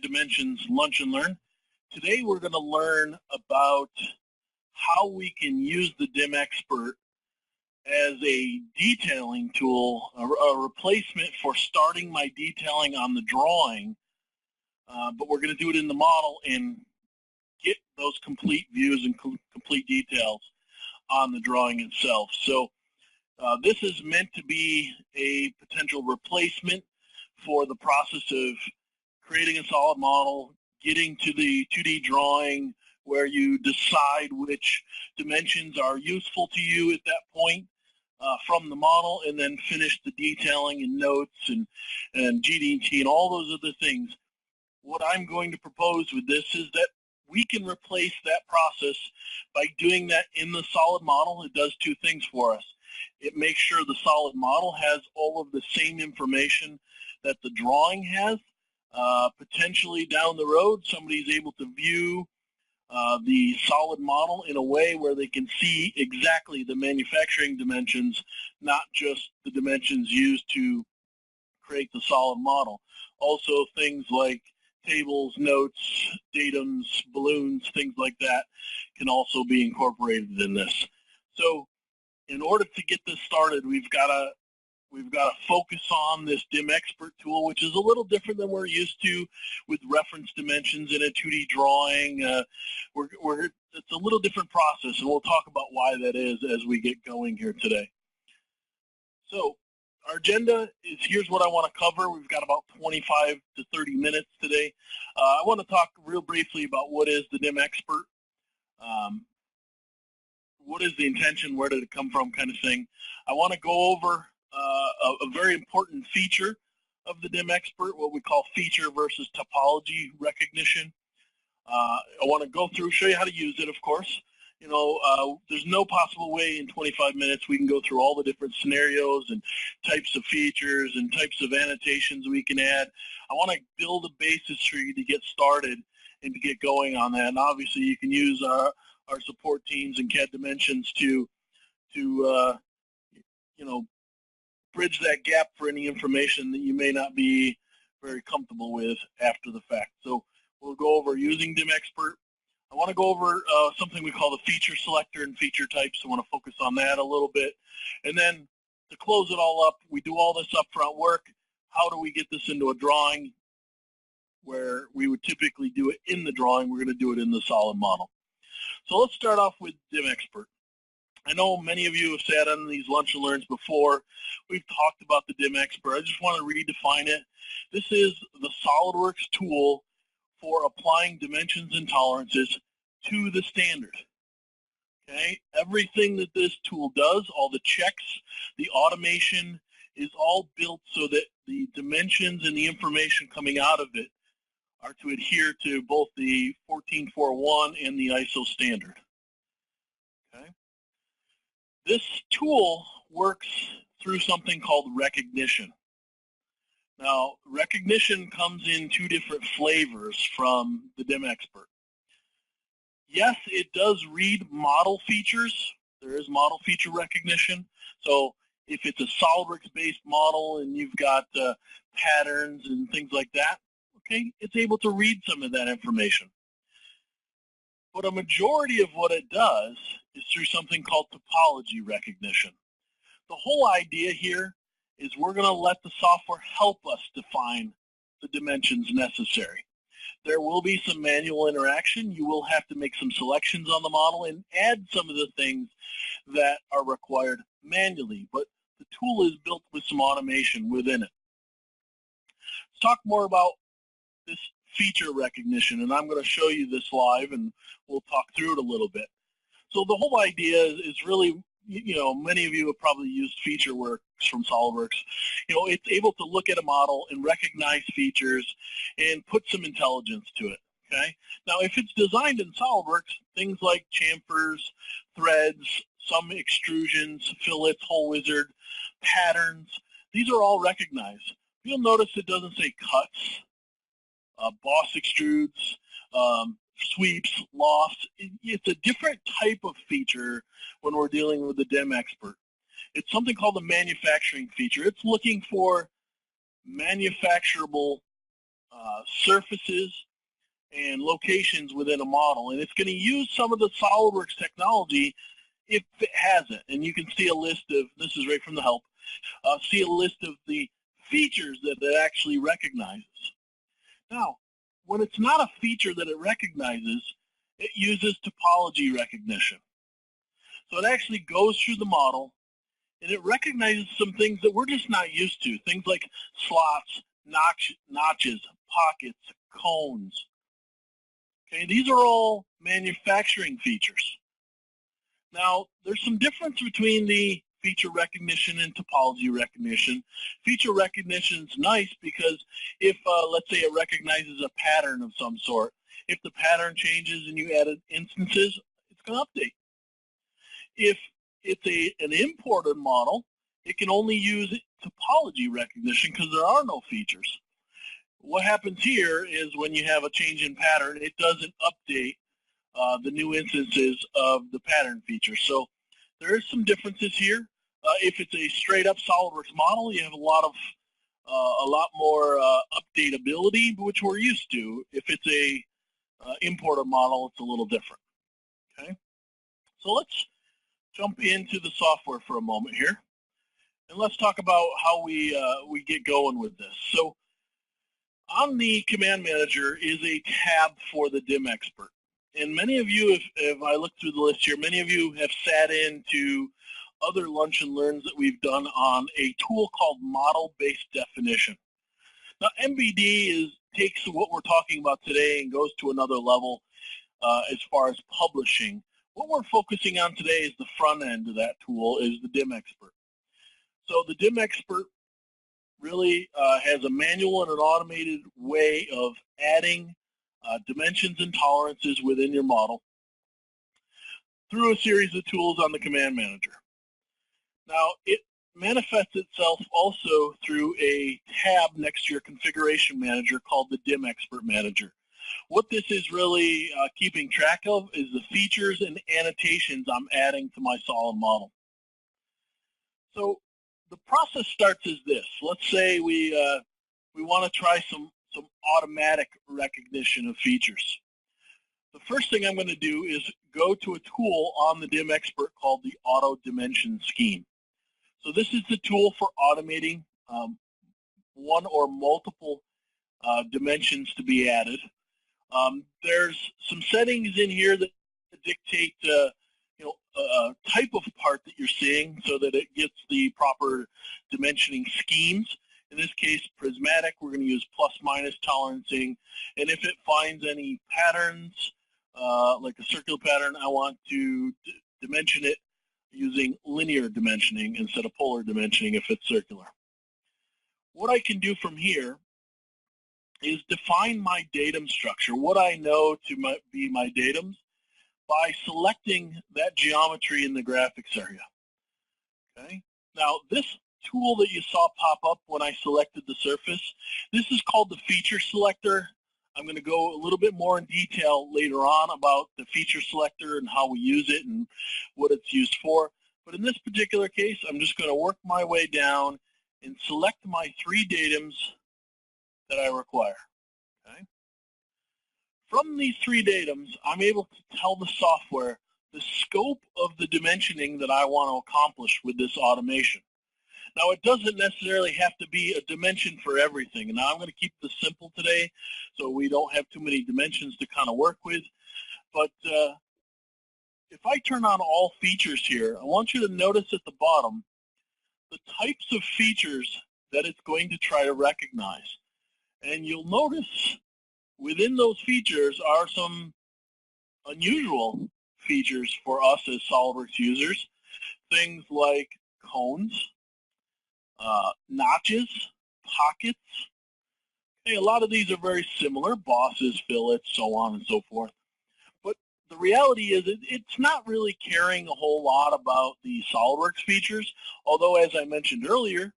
Dimensions Lunch and Learn. Today we're going to learn about how we can use the DIMXpert as a detailing tool, a replacement for starting my detailing on the drawing, but we're going to do it in the model and get those complete views and complete details on the drawing itself. So this is meant to be a potential replacement for the process of creating a solid model, getting to the 2D drawing where you decide which dimensions are useful to you at that point from the model, and then finish the detailing and notes and GD&T and all those other things. What I'm going to propose with this is that we can replace that process by doing that in the solid model. It does two things for us. It makes sure the solid model has all of the same information that the drawing has. Potentially down the road, somebody's able to view the solid model in a way where they can see exactly the manufacturing dimensions, not just the dimensions used to create the solid model. Also, things like tables, notes, datums, balloons, things like that can also be incorporated in this. So in order to get this started, we've got to focus on this DIMXpert tool, which is a little different than we're used to with reference dimensions in a 2D drawing. It's a little different process, and we'll talk about why that is as we get going here today. So our agenda is, here's what I want to cover. We've got about 25 to 30 minutes today. I want to talk real briefly about what is the DIMXpert. What is the intention, where did it come from, kind of thing. I want to go over a very important feature of the DIMXpert, what we call feature versus topology recognition. I want to go through, show you how to use it, of course. You know, there's no possible way in 25 minutes we can go through all the different scenarios and types of features and types of annotations we can add. I want to build a basis for you to get started and to get going on that. And obviously you can use our support teams and CADimensions to you know, bridge that gap for any information that you may not be very comfortable with after the fact. So we'll go over using DIMXpert. I want to go over something we call the feature selector and feature types. I want to focus on that a little bit. And then to close it all up, we do all this upfront work. How do we get this into a drawing where we would typically do it in the drawing? We're going to do it in the solid model. So let's start off with DIMXpert. I know many of you have sat on these lunch and learns before. We've talked about the DIMXpert. I just want to redefine it. This is the SOLIDWORKS tool for applying dimensions and tolerances to the standard. Okay, everything that this tool does, all the checks, the automation is all built so that the dimensions and the information coming out of it are to adhere to both the 1441 and the ISO standard. Okay. This tool works through something called recognition. Now, recognition comes in two different flavors from the DIMXpert. Yes, it does read model features. There is model feature recognition. So if it's a SOLIDWORKS-based model and you've got patterns and things like that, okay, it's able to read some of that information. But a majority of what it does is through something called topology recognition. The whole idea here is we're going to let the software help us define the dimensions necessary. There will be some manual interaction. You will have to make some selections on the model and add some of the things that are required manually, but the tool is built with some automation within it. Let's talk more about this feature recognition, and I'm going to show you this live, and we'll talk through it a little bit. So the whole idea is really, you know, many of you have probably used FeatureWorks from SOLIDWORKS. You know, it's able to look at a model and recognize features and put some intelligence to it, okay? Now, if it's designed in SOLIDWORKS, things like chamfers, threads, some extrusions, fillets, whole wizard, patterns, these are all recognized. You'll notice it doesn't say cuts, boss extrudes, sweeps, lofts. It's a different type of feature when we're dealing with the DIMXpert. It's something called the manufacturing feature. It's looking for manufacturable surfaces and locations within a model, and it's going to use some of the SolidWorks technology if it has it. And you can see a list of, this is right from the help, see a list of the features that it actually recognizes. Now, when it's not a feature that it recognizes, it uses topology recognition. So it actually goes through the model and it recognizes some things that we're just not used to, things like slots, notches, pockets, cones. Okay, these are all manufacturing features. Now, there's some difference between the feature recognition and topology recognition. Feature recognition is nice because if, let's say, it recognizes a pattern of some sort, if the pattern changes and you added instances, it's going to update. If it's an imported model, it can only use topology recognition because there are no features. What happens here is when you have a change in pattern, it doesn't update the new instances of the pattern feature. So there is some differences here. If it's a straight up SolidWorks model, you have a lot more updatability, which we're used to. If it's a imported model, it's a little different. Okay, so let's jump into the software for a moment here, and let's talk about how we get going with this. So on the command manager is a tab for the DIMXpert. And many of you, if I look through the list here, many of you have sat into other lunch and learns that we've done on a tool called model-based definition. Now, MBD takes what we're talking about today and goes to another level as far as publishing. What we're focusing on today is the front end of that tool, is the DIMXpert. So the DIMXpert really has a manual and an automated way of adding dimensions and tolerances within your model through a series of tools on the command manager. Now, it manifests itself also through a tab next to your configuration manager called the DIMXpert Manager. What this is really keeping track of is the features and annotations I'm adding to my solid model. So the process starts as this. Let's say we want to try some automatic recognition of features. The first thing I'm going to do is go to a tool on the DIMXpert called the Auto Dimension Scheme. So this is the tool for automating one or multiple dimensions to be added. There's some settings in here that dictate a type of part that you're seeing so that it gets the proper dimensioning schemes. In this case, prismatic, we're going to use plus-minus tolerancing. And if it finds any patterns, like a circular pattern, I want to dimension it using linear dimensioning instead of polar dimensioning if it's circular. What I can do from here is define my datum structure, what I know to be my datums, by selecting that geometry in the graphics area. Okay. Now, this tool that you saw pop up when I selected the surface, this is called the feature selector. I'm going to go a little bit more in detail later on about the feature selector and how we use it and what it's used for. But in this particular case, I'm just going to work my way down and select my 3 datums that I require. Okay. From these 3 datums, I'm able to tell the software the scope of the dimensioning that I want to accomplish with this automation. Now, it doesn't necessarily have to be a dimension for everything. And now I'm going to keep this simple today so we don't have too many dimensions to kind of work with. But if I turn on all features here, I want you to notice at the bottom the types of features that it's going to try to recognize. And you'll notice within those features are some unusual features for us as SolidWorks users. Things like cones, notches, pockets. Okay, a lot of these are very similar, bosses, fillets, so on and so forth. But the reality is it's not really caring a whole lot about the SolidWorks features, although as I mentioned earlier,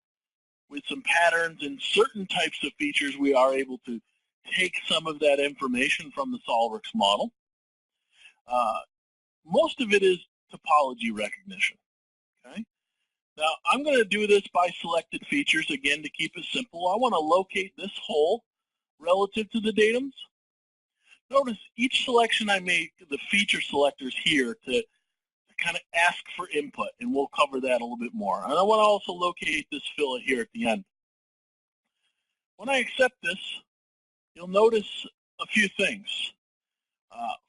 with some patterns and certain types of features, we are able to take some of that information from the SolidWorks model. Most of it is topology recognition. Okay. Now, I'm going to do this by selected features, again, to keep it simple. I want to locate this hole relative to the datums. Notice each selection I make, the feature selectors here to kind of ask for input, and we'll cover that a little bit more. And I want to also locate this fillet here at the end. When I accept this, you'll notice a few things.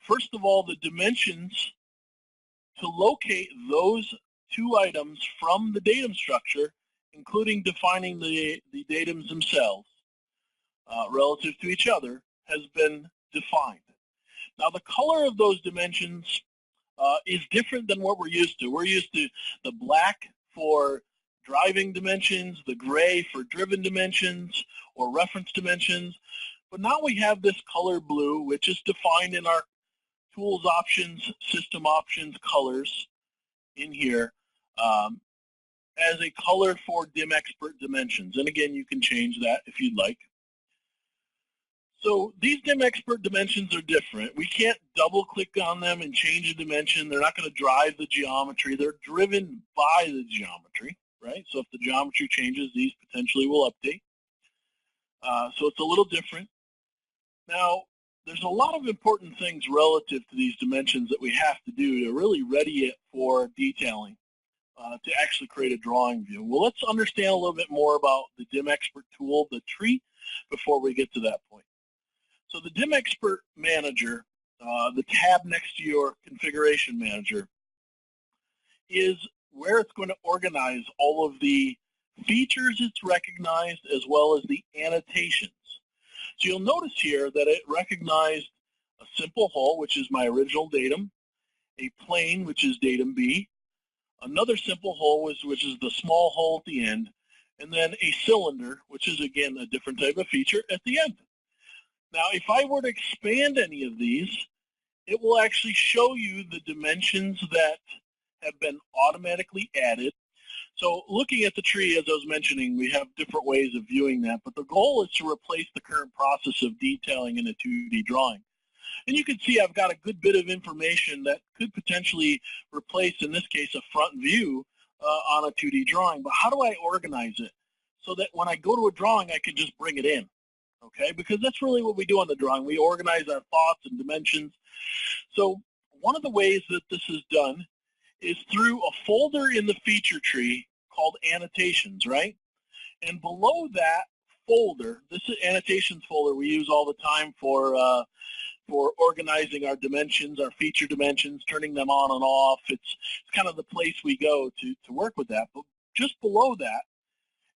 First of all, the dimensions to locate those two items from the datum structure, including defining the datums themselves relative to each other, has been defined. Now, the color of those dimensions is different than what we're used to. We're used to the black for driving dimensions, the gray for driven dimensions or reference dimensions. But now we have this color blue, which is defined in our tools options, system options colors in here as a color for DIMXpert Dimensions. And again, you can change that if you'd like. So these DIMXpert Dimensions are different. We can't double click on them and change a dimension. They're not going to drive the geometry. They're driven by the geometry, right? So if the geometry changes, these potentially will update. So it's a little different. Now, there's a lot of important things relative to these dimensions that we have to do to really ready it for detailing, to actually create a drawing view. Well, let's understand a little bit more about the DIMXpert tool, the tree, before we get to that point. So the DIMXpert Manager, the tab next to your Configuration Manager, is where it's going to organize all of the features it's recognized as well as the annotations. So you'll notice here that it recognized a simple hull, which is my original datum, a plane, which is datum B, another simple hull, which is the small hull at the end, and then a cylinder, which is, again, a different type of feature at the end. Now, if I were to expand any of these, it will actually show you the dimensions that have been automatically added. So looking at the tree, as I was mentioning, we have different ways of viewing that, but the goal is to replace the current process of detailing in a 2D drawing. And you can see I've got a good bit of information that could potentially replace, in this case, a front view on a 2D drawing. But how do I organize it so that when I go to a drawing, I can just bring it in? Okay, because that's really what we do on the drawing. We organize our thoughts and dimensions. So one of the ways that this is done is through a folder in the feature tree called Annotations, right? And below that folder, this is Annotations folder we use all the time for organizing our dimensions, our feature dimensions, turning them on and off. It's kind of the place we go to work with that. But just below that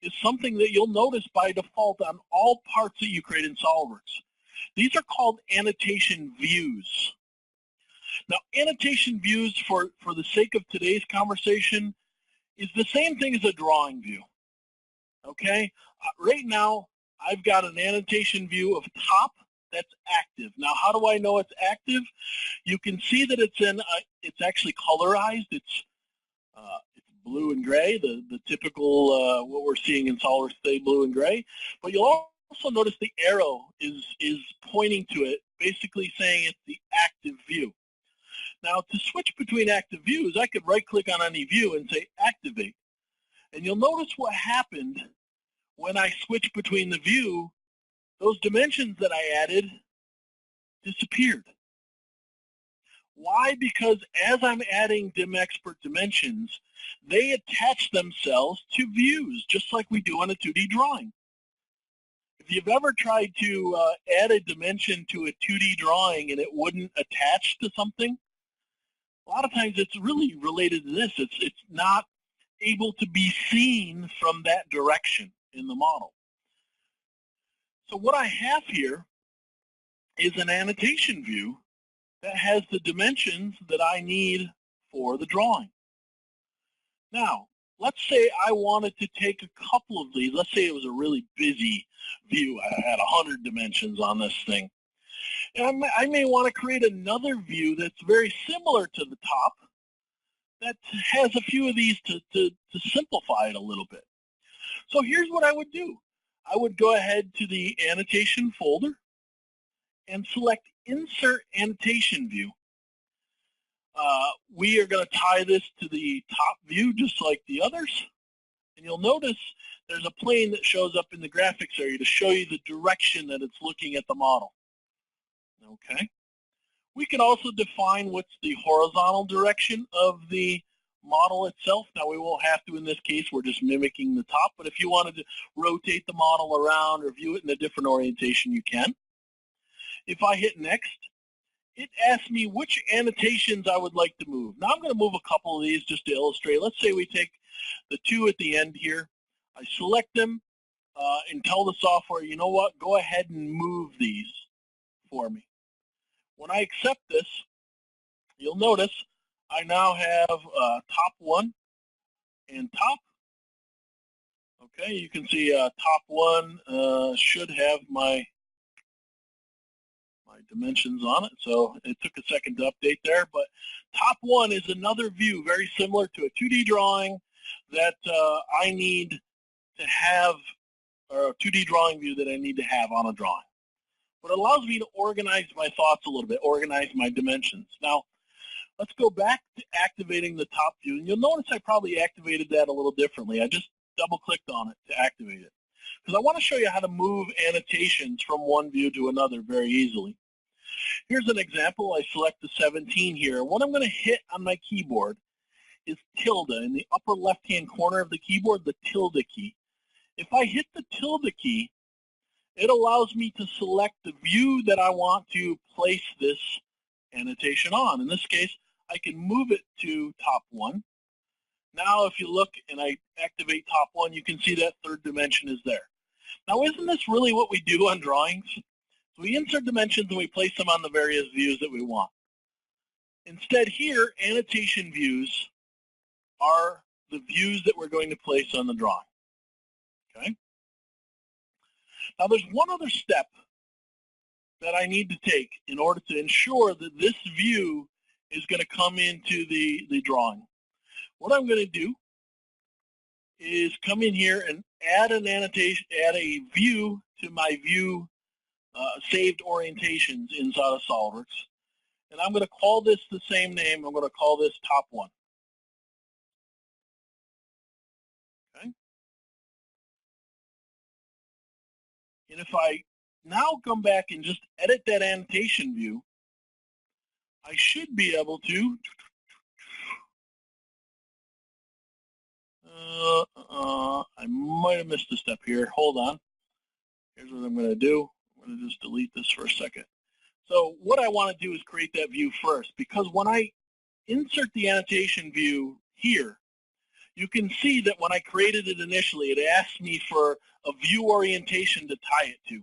is something that you'll notice by default on all parts that you create in SOLIDWORKS. These are called Annotation Views. Now, Annotation Views, for the sake of today's conversation, is the same thing as a drawing view, okay? Right now, I've got an annotation view of top that's active. Now, how do I know it's active? You can see that it's actually colorized. It's blue and gray, the typical what we're seeing in SOLIDWORKS today, blue and gray. But you'll also notice the arrow is pointing to it, basically saying it's the active view. Now, to switch between active views, I could right-click on any view and say Activate. And you'll notice what happened when I switch between the view. Those dimensions that I added disappeared. Why? Because as I'm adding DIMXpert Dimensions, they attach themselves to views, just like we do on a 2D drawing. If you've ever tried to add a dimension to a 2D drawing and it wouldn't attach to something, a lot of times it's really related to this. It's not able to be seen from that direction in the model. So what I have here is an annotation view that has the dimensions that I need for the drawing. Now, let's say I wanted to take a couple of these. Let's say it was a really busy view. I had 100 dimensions on this thing. And I may want to create another view that's very similar to the top that has a few of these to simplify it a little bit. So here's what I would do. I would go ahead to the Annotation folder and select Insert Annotation View. We are going to tie this to the top view just like the others. And you'll notice there's a plane that shows up in the graphics area to show you the direction that it's looking at the model. Okay. We can also define what's the horizontal direction of the model itself. Now we won't have to in this case, we're just mimicking the top, but if you wanted to rotate the model around or view it in a different orientation, you can. If I hit next, it asks me which annotations I would like to move. Now I'm going to move a couple of these just to illustrate. Let's say we take the two at the end here. I select them and tell the software, you know what, go ahead and move these for me. When I accept this, you'll notice I now have top one and top. Okay, you can see top one should have my dimensions on it, so it took a second to update there, but top one is another view very similar to a 2D drawing that I need to have, or a 2D drawing view that I need to have on a drawing. But it allows me to organize my thoughts a little bit, organize my dimensions. Now, let's go back to activating the top view, and you'll notice I probably activated that a little differently. I just double-clicked on it to activate it, because I want to show you how to move annotations from one view to another very easily. Here's an example. I select the 17 here. What I'm going to hit on my keyboard is tilde. In the upper left-hand corner of the keyboard, the tilde key. If I hit the tilde key, it allows me to select the view that I want to place this annotation on. In this case, I can move it to top one. Now, if you look and I activate top one, you can see that third dimension is there. Now, isn't this really what we do on drawings? So we insert dimensions and we place them on the various views that we want. Instead here, annotation views are the views that we're going to place on the drawing. Okay? Now there's one other step that I need to take in order to ensure that this view is going to come into the drawing. What I'm going to do is come in here and add an annotation, add a view to my view saved orientations inside of SOLIDWORKS. And I'm going to call this the same name. I'm going to call this top one. Okay. And if I now come back and just edit that annotation view, I should be able to I might have missed a step here. Hold on. Here's what I'm going to do. I'm going to just delete this for a second. So what I want to do is create that view first, because when I insert the annotation view here, you can see that when I created it initially, it asked me for a view orientation to tie it to.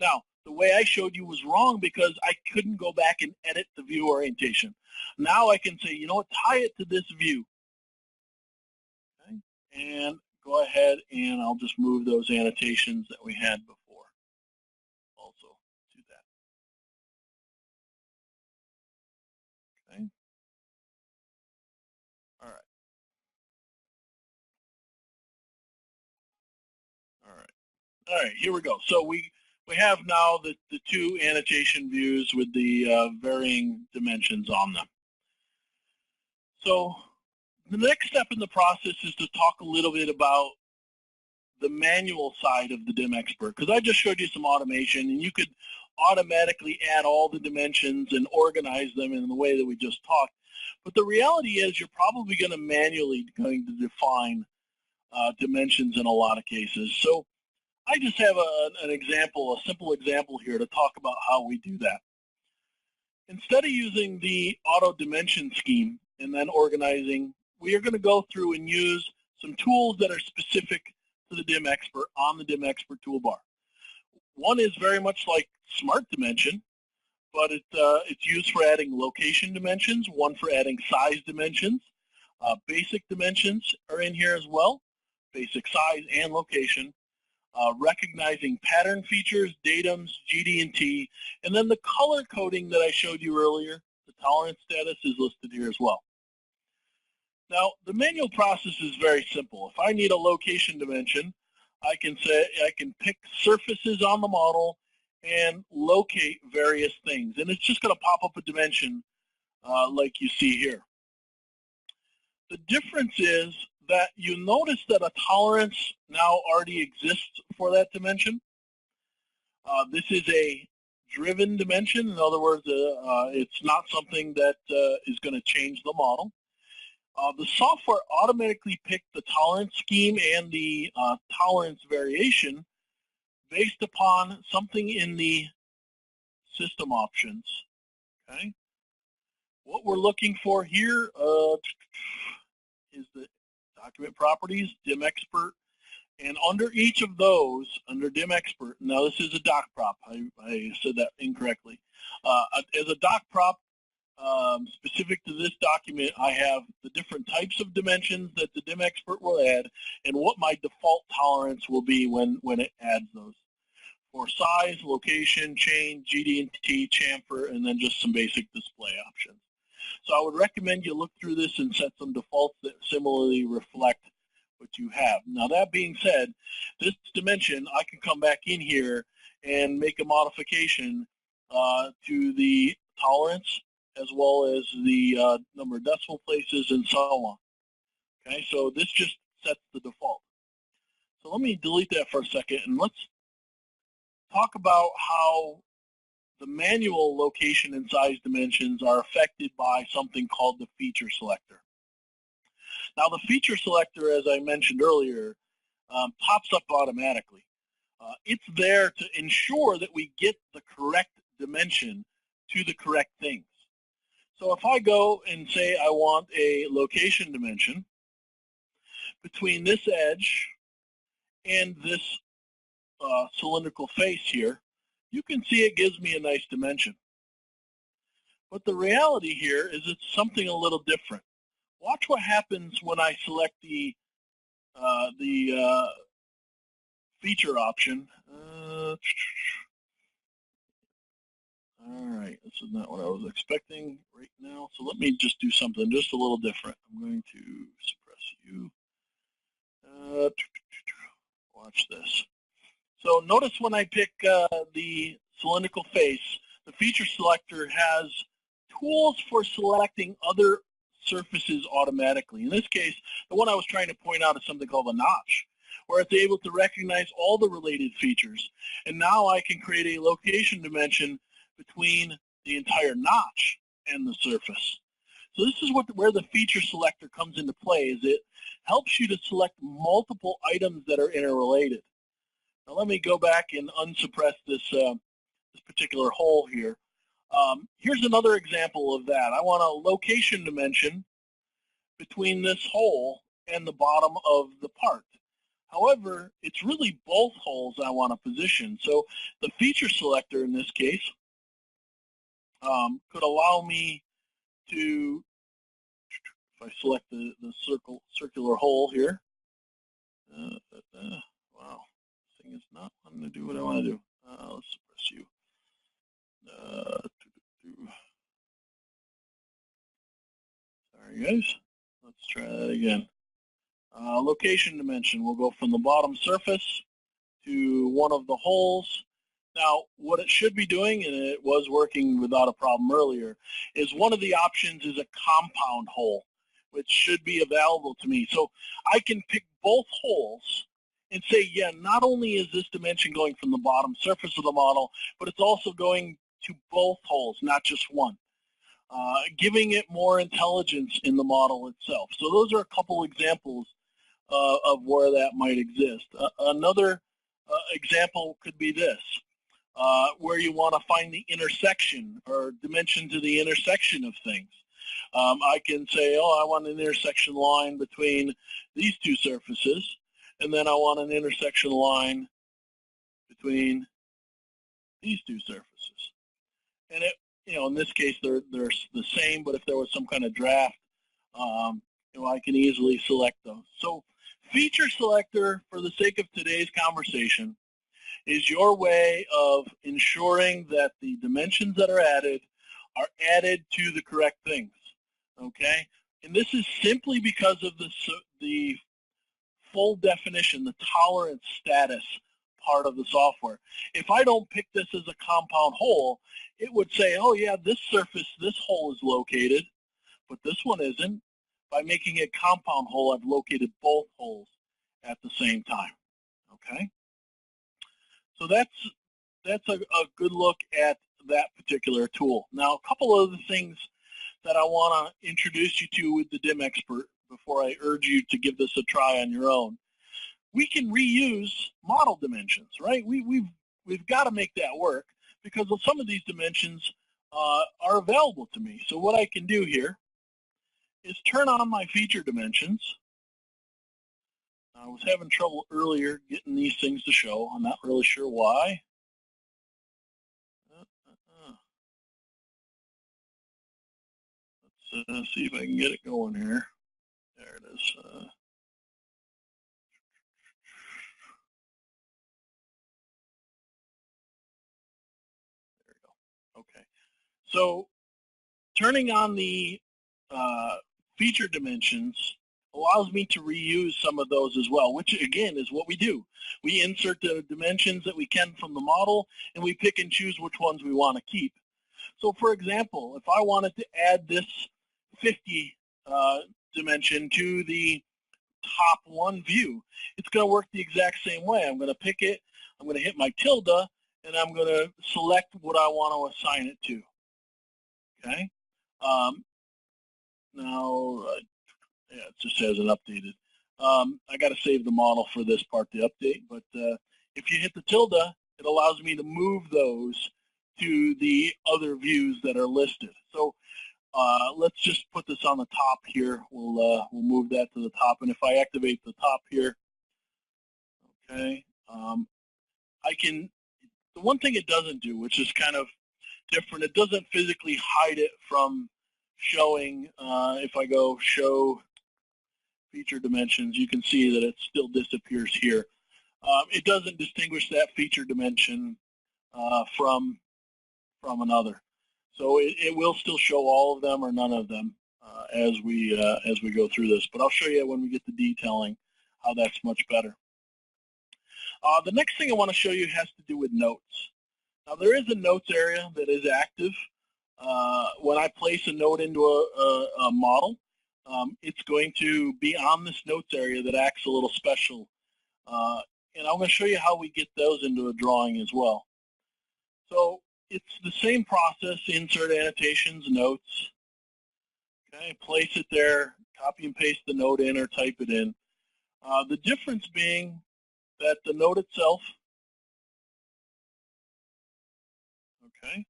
Now, the way I showed you was wrong because I couldn't go back and edit the view orientation. Now I can say, you know what, tie it to this view. Okay? And go ahead and I'll just move those annotations that we had before. Also do that. Okay. All right. All right. All right, here we go. So we have now the two annotation views with the varying dimensions on them. So the next step in the process is to talk a little bit about the manual side of the DIMXpert, because I just showed you some automation, and you could automatically add all the dimensions and organize them in the way that we just talked. But the reality is you're probably going to manually define dimensions in a lot of cases. So I just have an example, a simple example here to talk about how we do that. Instead of using the auto dimension scheme and then organizing, we are going to go through and use some tools that are specific to the DIMXpert on the DIMXpert toolbar. One is very much like Smart Dimension, but it's used for adding location dimensions, one for adding size dimensions. Basic dimensions are in here as well, basic size and location. Recognizing pattern features, datums, GD&T, and then the color coding that I showed you earlier, the tolerance status is listed here as well. Now, the manual process is very simple. If I need a location dimension, I can pick surfaces on the model and locate various things, and it's just going to pop up a dimension like you see here. The difference is that you notice that a tolerance now already exists for that dimension. This is a driven dimension. In other words, it's not something that is going to change the model. The software automatically picked the tolerance scheme and the tolerance variation based upon something in the system options. Okay. What we're looking for here is the document properties, DIMXpert, and under each of those, under DIMXpert, now this is a doc prop, I said that incorrectly. As a doc prop, specific to this document, I have the different types of dimensions that the DIMXpert will add and what my default tolerance will be when it adds those. For size, location, change, GD&T, chamfer, and then just some basic display options. So I would recommend you look through this and set some defaults that similarly reflect what you have. Now that being said, this dimension, I can come back in here and make a modification to the tolerance as well as the number of decimal places and so on. Okay, so this just sets the default. So let me delete that for a second and let's talk about how the manual location and size dimensions are affected by something called the feature selector. Now the feature selector, as I mentioned earlier, pops up automatically. It's there to ensure that we get the correct dimension to the correct things. So if I go and say I want a location dimension between this edge and this cylindrical face here, you can see it gives me a nice dimension. But the reality here is it's something a little different. Watch what happens when I select the feature option. All right, this is not what I was expecting right now. So let me just do something just a little different. I'm going to suppress you. Watch this. So notice when I pick the cylindrical face, the feature selector has tools for selecting other surfaces automatically. In this case, the one I was trying to point out is something called a notch, where it's able to recognize all the related features. And now I can create a location dimension between the entire notch and the surface. So this is where the feature selector comes into play, is it helps you to select multiple items that are interrelated. Now let me go back and unsuppress this, this particular hole here. Here's another example of that. I want a location dimension between this hole and the bottom of the part. However, it's really both holes I want to position. So the feature selector in this case could allow me to, if I select the circular hole here, wow, this thing is not wanting to do what I want to do. Let's suppress you. Sorry guys, let's try that again. Location dimension, we'll go from the bottom surface to one of the holes. Now, what it should be doing, and it was working without a problem earlier, is one of the options is a compound hole, which should be available to me. So I can pick both holes and say, yeah, not only is this dimension going from the bottom surface of the model, but it's also going to both holes, not just one, giving it more intelligence in the model itself. So those are a couple examples of where that might exist. Another example could be this, where you want to find the intersection or dimension to the intersection of things. I can say, oh, I want an intersection line between these two surfaces, and then I want an intersection line between these two surfaces. And it, you know, in this case, they're the same, but if there was some kind of draft, you know, I can easily select those. So feature selector, for the sake of today's conversation, is your way of ensuring that the dimensions that are added to the correct things, okay? And this is simply because of the full definition, the tolerance status part of the software. If I don't pick this as a compound hole, it would say, oh yeah, this surface, this hole is located, but this one isn't. by making a compound hole, I've located both holes at the same time. Okay, so that's a good look at that particular tool. Now, a couple of the things that I want to introduce you to with the DIMXpert before I urge you to give this a try on your own. We can reuse model dimensions, right? We've got to make that work because some of these dimensions are available to me. So what I can do here is turn on my feature dimensions. I was having trouble earlier getting these things to show. I'm not really sure why. Let's see if I can get it going here. There it is. There we go. Okay. So turning on the feature dimensions allows me to reuse some of those as well, which again is what we do. We insert the dimensions that we can from the model, and we pick and choose which ones we want to keep. So for example, if I wanted to add this 50 dimension to the top one view, it's going to work the exact same way. I'm going to pick it, I'm going to hit my tilde, and I'm going to select what I want to assign it to. Okay. Now, yeah, it just hasn't updated. I got to save the model for this part to update, but if you hit the tilde, it allows me to move those to the other views that are listed. So let's just put this on the top here. We'll move that to the top, and if I activate the top here, okay, I can. The one thing it doesn't do, which is kind of different, it doesn't physically hide it from showing. If I go show feature dimensions, you can see that it still disappears here. It doesn't distinguish that feature dimension from another. So it will still show all of them or none of them as we go through this. But I'll show you when we get to detailing how that's much better. The next thing I want to show you has to do with notes. Now there is a notes area that is active. When I place a note into a model, it's going to be on this notes area that acts a little special. And I'm going to show you how we get those into a drawing as well. So it's the same process, insert annotations, notes. Okay, place it there, copy and paste the note in or type it in. The difference being that the note itself, okay,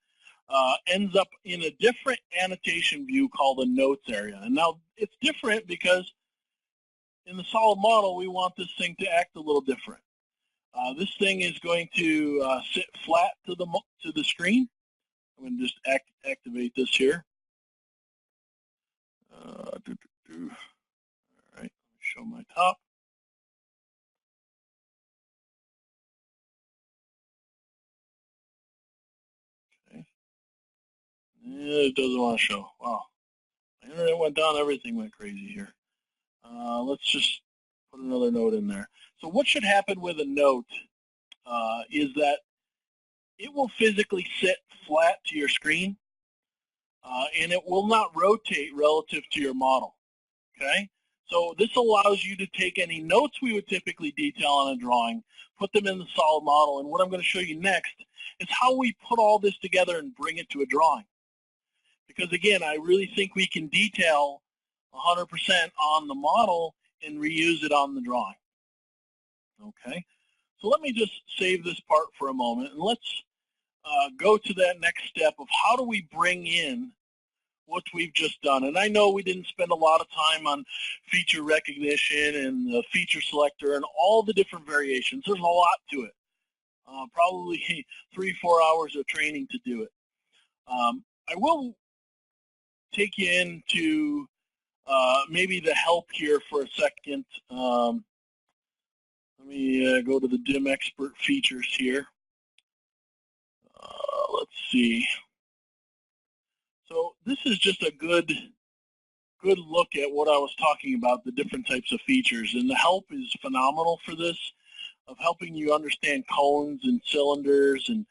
ends up in a different annotation view called the notes area. And now it's different because in the solid model, we want this thing to act a little different. This thing is going to sit flat to the screen. I'm going to just activate this here. All right, let me show my top. Okay. It doesn't want to show. Wow. My internet went down, everything went crazy here. Let's just put another note in there. So what should happen with a note is that it will physically sit flat to your screen and it will not rotate relative to your model, okay? So this allows you to take any notes we would typically detail on a drawing, put them in the solid model, and what I'm going to show you next is how we put all this together and bring it to a drawing. Because again, I really think we can detail 100% on the model and reuse it on the drawing. Okay, so let me just save this part for a moment and let's go to that next step of how do we bring in what we've just done. And I know we didn't spend a lot of time on feature recognition and the feature selector and all the different variations. There's a lot to it. Probably 3-4 hours of training to do it. I will take you into maybe the help here for a second. Let me go to the DIMXpert features here. Let's see. So this is just a good look at what I was talking about, the different types of features. And the help is phenomenal for this, of helping you understand cones and cylinders and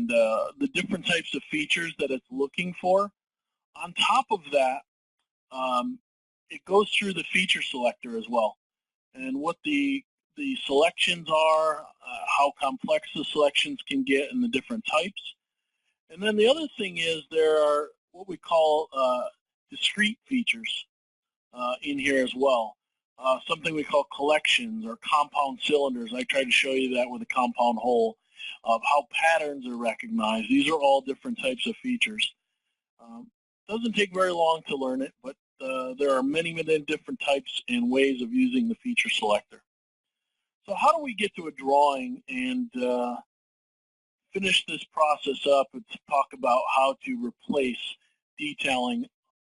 the different types of features that it's looking for. On top of that, it goes through the feature selector as well, and what the selections are, how complex the selections can get, and the different types. And then the other thing is there are what we call discrete features in here as well. Something we call collections or compound cylinders. I tried to show you that with a compound hole, of how patterns are recognized. These are all different types of features. Doesn't take very long to learn it, but there are many, many different types and ways of using the feature selector. So how do we get to a drawing and finish this process up and talk about how to replace detailing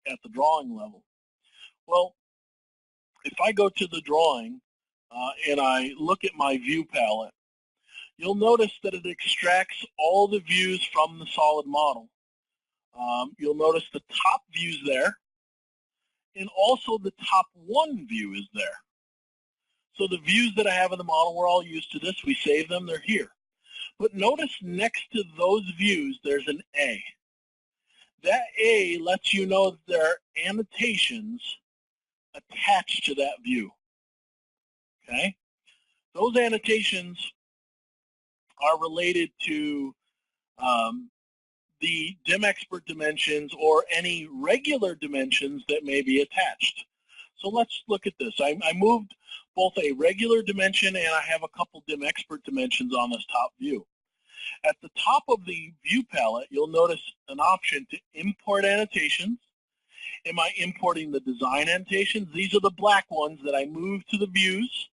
at the drawing level? Well, if I go to the drawing and I look at my view palette, you'll notice that it extracts all the views from the solid model. You'll notice the top view's there, and also the top one view is there. So the views that I have in the model, we're all used to this. We save them, they're here. But notice next to those views, there's an A. That A lets you know that there are annotations attached to that view. Okay? Those annotations are related to the DIMXpert dimensions or any regular dimensions that may be attached. So let's look at this. I moved both a regular dimension and I have a couple DIMXpert dimensions on this top view. At the top of the view palette, you'll notice an option to import annotations. Am I importing the design annotations? These are the black ones that I moved to the views.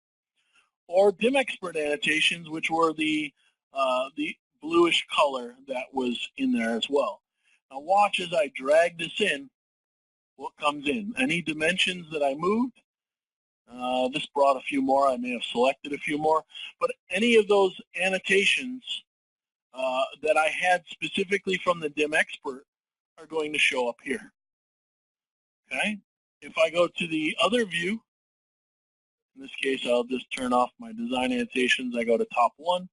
Or DIMXpert annotations, which were the bluish color that was in there as well. Now watch as I drag this in, what comes in. Any dimensions that I moved, this brought a few more, I may have selected a few more, but any of those annotations that I had specifically from the DIMXpert are going to show up here. Okay? If I go to the other view, in this case I'll just turn off my design annotations, I go to top one,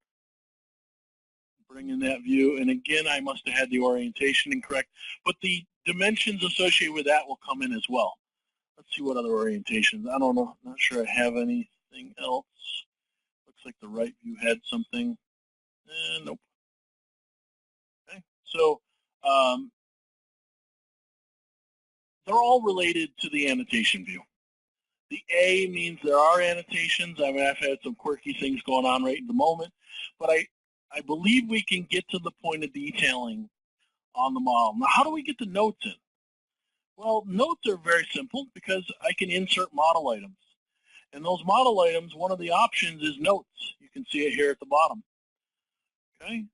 bring in that view, and again I must have had the orientation incorrect, but the dimensions associated with that will come in as well. Let's see what other orientations. I don't know, I'm not sure I have anything else. Looks like the right view had something. Nope. Okay, so they're all related to the annotation view. The A means there are annotations. I mean, I've had some quirky things going on right in the moment, but I believe we can get to the point of detailing on the model. Now, how do we get the notes in? Well, notes are very simple because I can insert model items. And those model items, one of the options is notes. You can see it here at the bottom. Okay,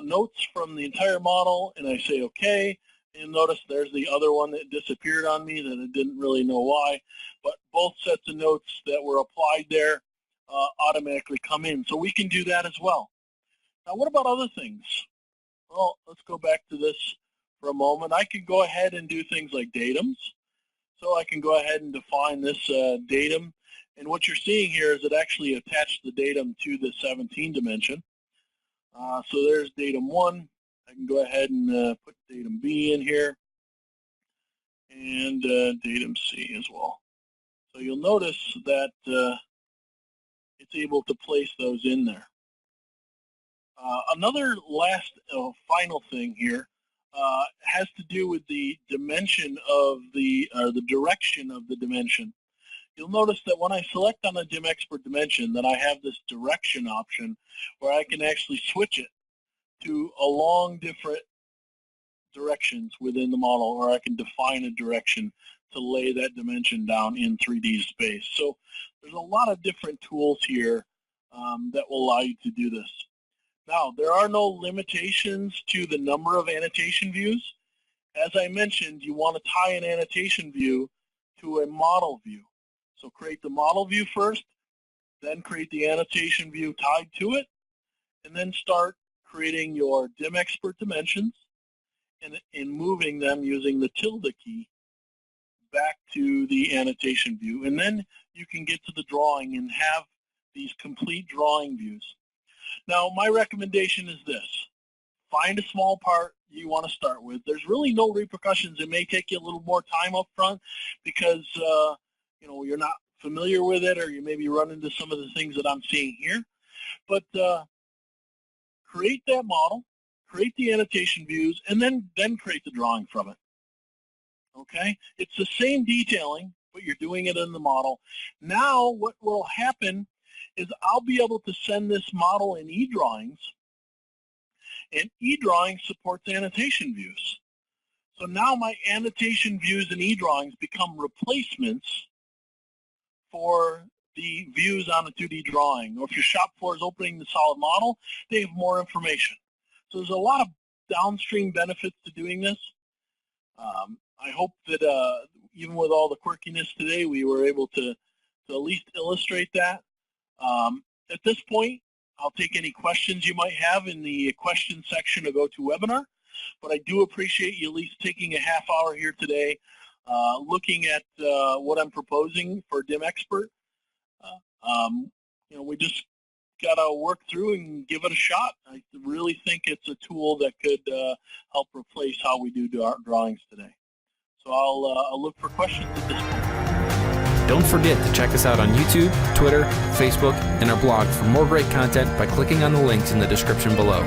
notes from the entire model, and I say okay. And notice there's the other one that disappeared on me that I didn't really know why. But both sets of notes that were applied there automatically come in. So we can do that as well. Now, what about other things? Well, let's go back to this for a moment. I can go ahead and do things like datums. So I can go ahead and define this datum. And what you're seeing here is it actually attached the datum to the 17 dimension. So there's datum 1. I can go ahead and put datum B in here and datum C as well. So you'll notice that it's able to place those in there. Another last final thing here has to do with the dimension of the direction of the dimension. You'll notice that when I select on a DIMXpert dimension that I have this direction option where I can actually switch it to along different directions within the model, or I can define a direction to lay that dimension down in 3D space. So there's a lot of different tools here that will allow you to do this. Now, there are no limitations to the number of annotation views. As I mentioned, you want to tie an annotation view to a model view. So create the model view first, then create the annotation view tied to it, and then start creating your DIMXpert dimensions and moving them using the tilde key back to the annotation view. And then you can get to the drawing and have these complete drawing views. Now, my recommendation is this. Find a small part you want to start with. There's really no repercussions. It may take you a little more time up front because you're not familiar with it, or you maybe run into some of the things that I'm seeing here. But create that model, create the annotation views, and then create the drawing from it. Okay? It's the same detailing, but you're doing it in the model. Now what will happen is I'll be able to send this model in eDrawings, and eDrawings supports annotation views. So now my annotation views in eDrawings become replacements for the views on a 2D drawing. Or if your shop floor is opening the solid model, they have more information. So there's a lot of downstream benefits to doing this. I hope that even with all the quirkiness today, we were able to at least illustrate that. At this point, I'll take any questions you might have in the question section of GoToWebinar, but I do appreciate you at least taking a half hour here today, looking at what I'm proposing for DIMXpert. We just got to work through and give it a shot. I really think it's a tool that could help replace how we do our drawings today. So I'll look for questions at this point. Don't forget to check us out on YouTube, Twitter, Facebook, and our blog for more great content by clicking on the links in the description below.